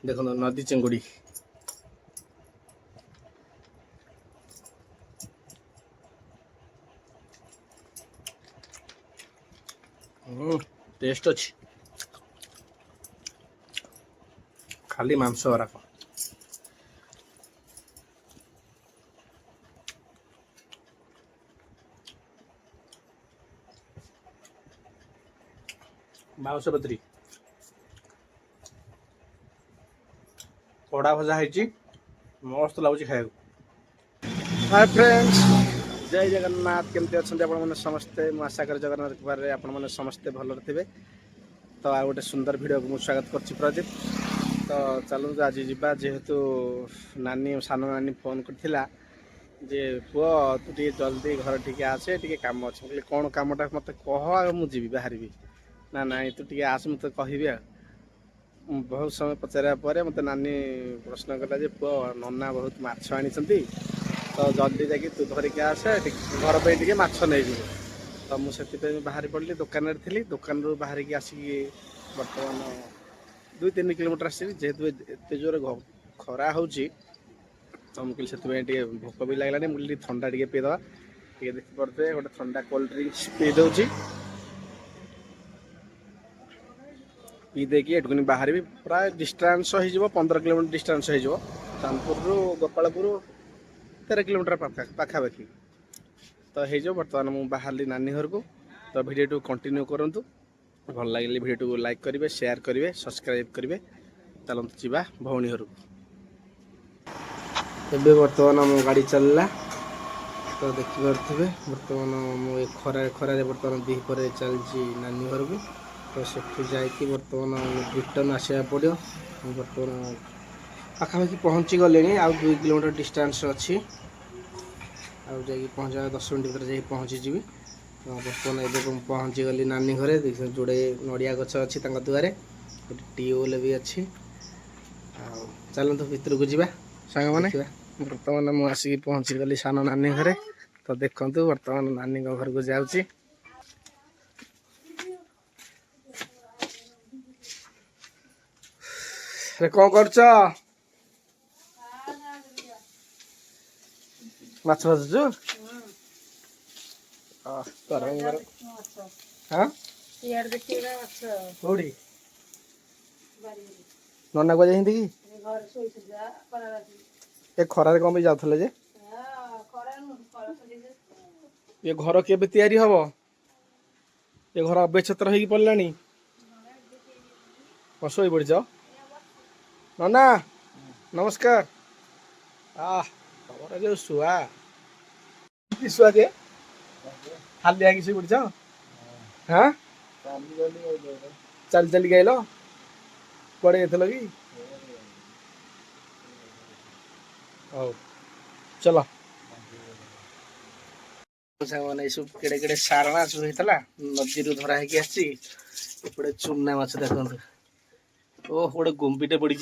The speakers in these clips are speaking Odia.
देखो नदी चिंगुड़ी टेस्ट अच्छी खाली मांस गुराक बाउंश पत्री कड़ा भजा है मस्त लगुच खाया। हाय फ्रेंड्स जय जगन्नाथ केमती अच्छा आप समस्ते आशा कर जगन्नाथ कृपार आपण मैंने समस्ते भल थे। तो आ गोटे सुंदर वीडियो को स्वागत कर प्रदीप। तो चलते आज जा जेहेतु नानी सान नानी फोन करथिला जे पुओ तू टे जल्दी घर टी आसे टे कम अच्छे कौन कमटा मत कह मुझे बाहर ना ना तू टे आस मत कह बहुत समय पचारा मत नानी प्रश्न कला पुओ नना बहुत माछ आनी तो जल्दी जाकि तू धरिक आसे घर पर टे माछ नहीं जीव। तो मुझे बाहरी पड़ी दुकान थी दुकान रू बाहर की आसिक बर्तमान 2-3 किलोमीटर आस जेहेतु एत जोर खरा हो तो मुझे से भोक भी लगलानी मुझे थंडा टे पीदे टे देखी पड़ते गोटे थंडा कोल्ड ड्रिंक्स पी दौची पी देकी एटुकुनी बाहर भी प्राय डिस्टेंस हो 15 किलोमीटर डिस्टेंस हो चांदपुर रु गोपालपुर 13 किलोमीटर पाखापाखि तो हो बर्तमान मुझे बाहर नानी घर को। तो वीडियो कंटिन्यू करूँ भल लगे वीडियो लाइक करेंगे शेयर करेंगे सब्सक्राइब करेंगे। चलते जीवा भौणी घर एबे बर्तमान मो गाड़ी चलला तो देखिपे बर्तमान मुझे खरा खरारे बर्तमान दीपर चलती नानी घर को। तो सेठू जाकि बर्तमान रिटर्न आसवा पड़ो बर्तमान पाखापाखि पहुँची गले आउ 2 किलोमीटर डिस्टेंस अच्छी आउ जा पहुँचा 10 मिनट भर जा पहुँची। बर्तमान एवं पहुँची गली नानी घरे जोड़े नड़िया गछ अच्छी दुआरे गोटे ट्यूबवेल भी अच्छी। चलतु भितर को जावा सांग मैंने बर्तमान मुझे आसिक पहुँची गली सान नानी घरे। तो देखु बर्तमान नानी घर को जाऊँगी कौन कर माछ भाजुचु कौड़ी नना को जाती कि ए खरारे कौन जाऊे जे ये घर के तैयारी हम ये घर अबे छत्र हो पड़ा शो पड़ नना नमस्कार तमर जो शुआ शुआ जे खाली आगे शो पड़ हाँ चल चल गल कड़े कि हौ चलो मैंने सब केड़े केड़े सारणा सब होता नदी रू धरा है आसपटे चुना माछ देखते ओ गोटे गुंबीटे पड़ी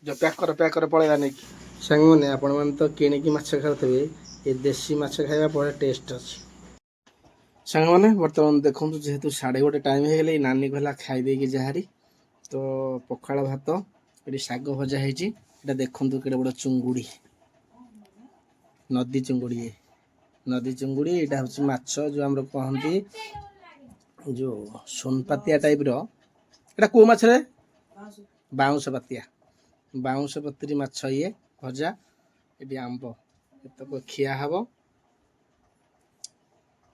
पैक कर पलैला नहीं सांग मैंने आपण मैंने तो किणिकी माछ खाऊे ये देसी माछ खाଇବା बड़े टेस्ट अच्छी सांग मैंने बर्तमान देखो जेहेतु 1:30 टाइम हो गले नानी कहला खाई जहारी तो पखाड़ भात ये शाग भजा है देखु केड़े बड़ चुंगुड़ी नदी चुंगुड़ी यहाँ हूँ माछ जो आम कहती जो सोनपातिया टाइप रा कौ माछ बाउंश पत्री माछ ये भजा ये आंब ये खिया हम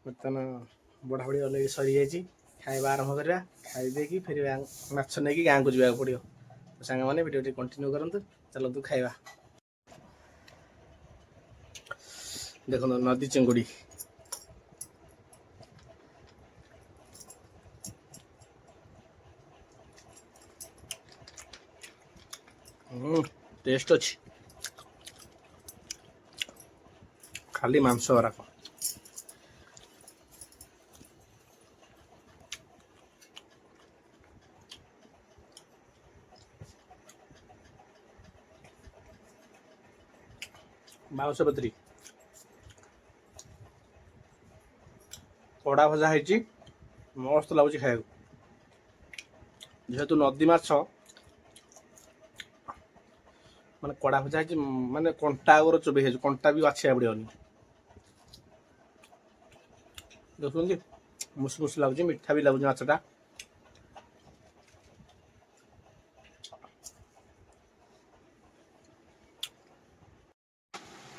बर्तमान बढ़ा बढ़ी अलग सरी जाइए खाଇବା आरंभ करा खाई फिर माछ नहीं गाँव को जावाक पड़ो। सांग मैंने वीडियो कंटिन्यू करंतु चलतु खाଇବା देखो नदी चिंगुड़ी टेस्ट अच्छी खाली मांस गुराक बाउंश पत्री कड़ा भजा है मस्त लगुच खाया। ଯେହେତୁ ନଦୀ ମାଛ ମାନେ କଡ଼ା ଭଜା ହେଇଛି, ମାନେ କଣ୍ଟା ଆଗର ଚୋବେଇ ହେଇଛି, କଣ୍ଟା ବି ବାଛିବାକୁ ପଡ଼ିବନି। ଦେଖୁଛନ୍ତି ମୁସ ମୁସ ଲାଗୁଛି, ମିଠା ବି ଲାଗୁଛି ମାଛଟା।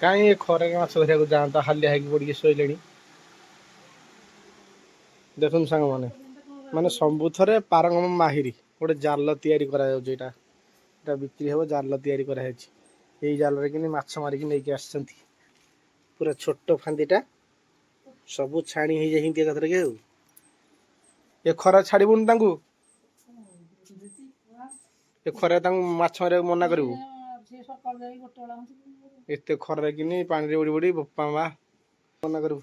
କାହିଁ ଏ ଖରାରେ ମାଛ ଧରିବାକୁ ଯାଆନ୍ତା, ହାଲିଆ ହେଇକି ପଡ଼ିକି ଶୋଇଲେଣି। ଦେଖନ୍ତୁ ସାଙ୍ଗମାନେ, ମାନେ ସବୁଥରେ ପାରଙ୍ଗମ ମାହିରି। ଗୋଟେ ଜାଲ ତିଆରି କରାଯାଉଛି, ଏଇଟା ବିକ୍ରି ହେବ, ଜାଲ ତିଆରି କରାଯାଇଛି। ଏଇ ଜାଲରେ କିନି ମାଛ ମାରିକି ନେଇକି ଆସିଛନ୍ତି। ପୁରା ଛୋଟ ଫାନ୍ଦିଟା, ସବୁ ଛାଣି ହେଇଯାଇଛନ୍ତି ଏକାଥରକେ। ଆଉ ଏ ଖରା ଛାଡ଼ିବୁନି ତାଙ୍କୁ, ଏ ଖରାରେ ତାଙ୍କୁ ମାଛ ମାରିବାକୁ ମନା କରିବୁ। ଏତେ ଖରାରେ କିନି ପାଣିରେ ବୁଡ଼ି ବୁଡ଼ି ବୋପା ମା ମନା କରିବୁ।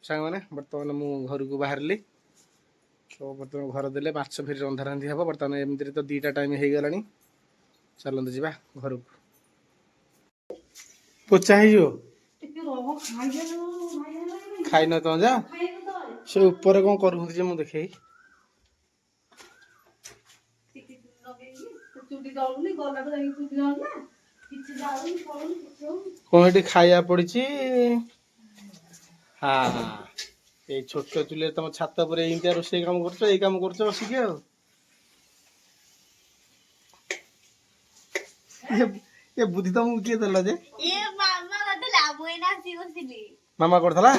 ସାଙ୍ଗମାନେ ବର୍ତ୍ତମାନ ମୁଁ ଘରକୁ ବାହାରିଲି। ତ ବର୍ତ୍ତମାନ ଘର ଦେଲେ ମାଛ ଫେରି ରନ୍ଧା ରାନ୍ଧି ହେବ। ବର୍ତ୍ତମାନ ଏମିତିରେ ତ 2ଟା ଟାଇମ୍ ହେଇଗଲାଣି। ଚାଲନ୍ତୁ ଯିବା ଘରକୁ। ପୋଚା ହେଇଯିବ, ଖାଇନ ତମ ଯା। ସେ ଉପରେ କଣ କରୁଛନ୍ତି ଯେ ମୁଁ ଦେଖେଇ। କଣ ଏଠି ଖାଇବା ପଡିଛି? ହଁ ଏଇ ଛୋଟ ଚୁଲିରେ ତମ ଛାତ ଉପରେ ଏମିତିଆ ରୋଷେଇ କାମ କରୁଛ, ଏଇ କାମ କରୁଛ ବସିକି। ଆଉ ଏ ବୁଦ୍ଧି ତମକୁ କିଏ ଦେଲା ଯେ? ମାମା କରିଥିଲା।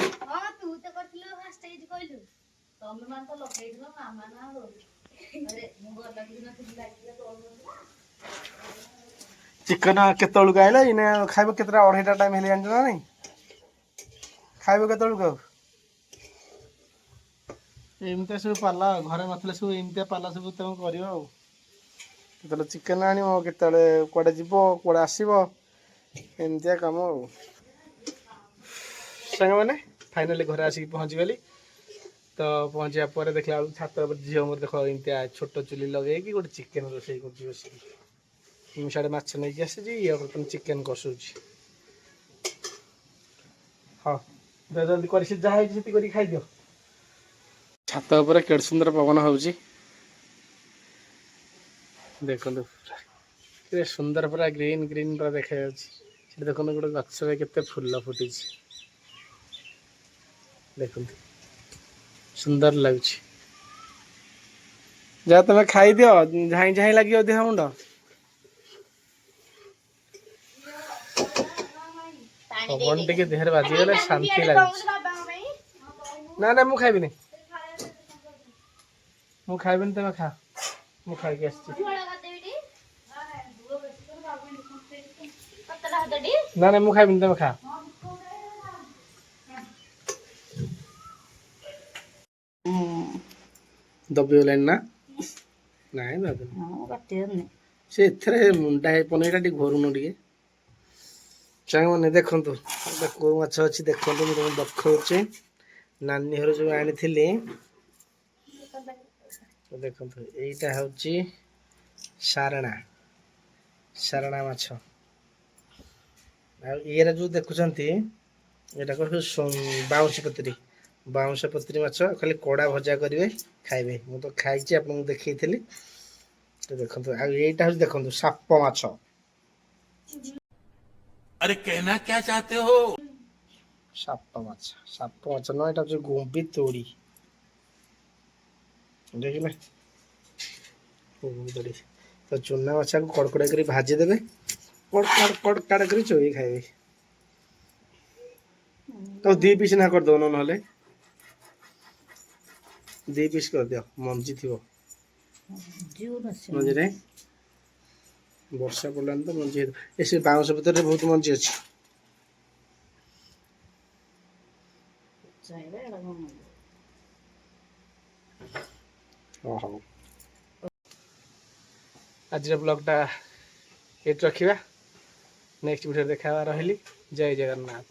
ଚିକେନ କେତେବେଳକୁ ଆଇଲା? ଏଇନା ଖାଇବ କେତେଟା? 2:30 ଟାଇମ୍ ହେଲେ ଜାଣିଛ ନା ନାଇଁ? ଖାଇବ କେତେବେଳକୁ? ଆଉ ଏମିତିଆ ସବୁ ପାଲା, ଘରେ ନଥିଲେ ସବୁ ଏମିତିଆ ପାଲା ସବୁ ତମେ କରିବ। ଆଉ କେତେବେଳେ ଚିକେନ ଆଣିବ, କେତେବେଳେ କୁଆଡ଼େ ଯିବ, କୁଆଡ଼େ ଆସିବ, ଏମିତିଆ କାମ। ଆଉ ସାଙ୍ଗମାନେ ଫାଇନାଲି ଘରେ ଆସିକି ପହଞ୍ଚିଗଲି। ତ ପହଞ୍ଚିବା ପରେ ଦେଖିଲା ବେଳକୁ ଛାତ ଉପରେ ଝିଅ ମୋର ଦେଖ ଏମିତିଆ ଛୋଟ ଚୁଲି ଲଗେଇକି ଗୋଟେ ଚିକେନ ରୋଷେଇ କରୁଛି ବସିକି। ମୁଁ ସିଆଡ଼େ ମାଛ ନେଇକି ଆସିଛି, ଇଏ ବର୍ତ୍ତମାନ ଚିକେନ କଷୁଛି। ହଁ ଜଲ୍ଦି କରି, ସେ ଯାହା ହେଇଛି ସେତିକି କରିକି ଖାଇଦିଅ। ଛାତ ଉପରେ କେଡ଼େ ସୁନ୍ଦର ପବନ ହଉଛି ଦେଖନ୍ତୁ। କେତେ ସୁନ୍ଦର, ପୁରା ଗ୍ରୀନ୍ ଗ୍ରୀନ୍ ପୁରା ଦେଖାଯାଉଛି। ସେଠି ଦେଖନ୍ତୁ ଗୋଟେ ଗଛରେ କେତେ ଫୁଲ ଫୁଟିଛି, ଦେଖନ୍ତୁ ସୁନ୍ଦର ଲାଗୁଛି। ଯାଅ ତମେ ଖାଇଦିଅ, ଝାଇଁ ଝାଇଁ ଲାଗିବ ଦେହ ମୁଣ୍ଡ। ପବନ ଟିକେ ଦେହରେ ବାଜିଗଲେ ଶାନ୍ତି ଲାଗୁଛି। ନା ନା ମୁଁ ଖାଇବିନି, ମୁଁ ଖାଇବିନି, ତମେ ଖା। ମୁଁ ଖାଇକି ଆସିଛି। ନା ନା ମୁଁ ଖାଇବିନି, ତମେ ଖା। ଦବିଗଲାଣି ନା? ନାଇଁ ଦବିନି, ସେ ଏଥିରେ ମୁଣ୍ଡା ହେଇ ପନିରଟା ଟିକେ ଘୋରୁନ ଟିକେ। ସାଙ୍ଗମାନେ ଦେଖନ୍ତୁ କୋଉ ମାଛ ଅଛି, ଦେଖନ୍ତୁ ମୁଁ ତମକୁ ଦେଖଉଛି। ନାନୀ ଘର ଯୋଉ ଆଣିଥିଲି, ଦେଖନ୍ତୁ ଏଇଟା ହଉଛି ସାରଣା, ସାରଣା ମାଛ। ଆଉ ଇଏରେ ଯୋଉ ଦେଖୁଛନ୍ତି, ଏଇଟା ବାଉଁଶୀ ପତ୍ରୀ, ବାଉଁଶ ପତ୍ରୀ ମାଛ। ଖାଲି କଡ଼ା ଭଜା କରିବେ, ଖାଇବେ। ମୁଁ ତ ଖାଇଛି, ଆପଣଙ୍କୁ ଦେଖେଇଥିଲି। ତ ଦେଖନ୍ତୁ, ଆଉ ଏଇଟା ହଉଛି ଦେଖନ୍ତୁ ସାପ ମାଛ। अरे कहना क्या चाहते हो? ସାପ ମାଛ, ସାପ ମାଛ ନୁହଁ, ଏଇଟା ହଉଛି ଗୁମ୍ବି ତୋଡ଼ି। ଦେଖିଲେ ତ ଚୁନା ମାଛକୁ କଡ଼କଡ଼ା କରି ଭାଜି ଦେବେ, କଡ଼ କଡ଼ କରି ଚୋବେଇ ଖାଇବେ। ଆଉ 2 ପିସ୍ ନା କରିଦଉନ, ନହେଲେ 2 ପିସ୍ କରିଦିଅ, ମଞ୍ଜି ଥିବ ମଞ୍ଜିରେ। ବର୍ଷା ପଡ଼ିଲାଣି ତ ମଞ୍ଜି, ଏ ସେ ବାଉଁଶ ଭିତରେ ବହୁତ ମଞ୍ଜି ଅଛି। ହଉ ଆଜିର ବ୍ଲଗ୍ଟା ଏଇଠି ରଖିବା। ନେକ୍ସଟ ଭିଡ଼ିଓରେ ଦେଖା ହେବା। ରହିଲି, ଜୟ ଜଗନ୍ନାଥ।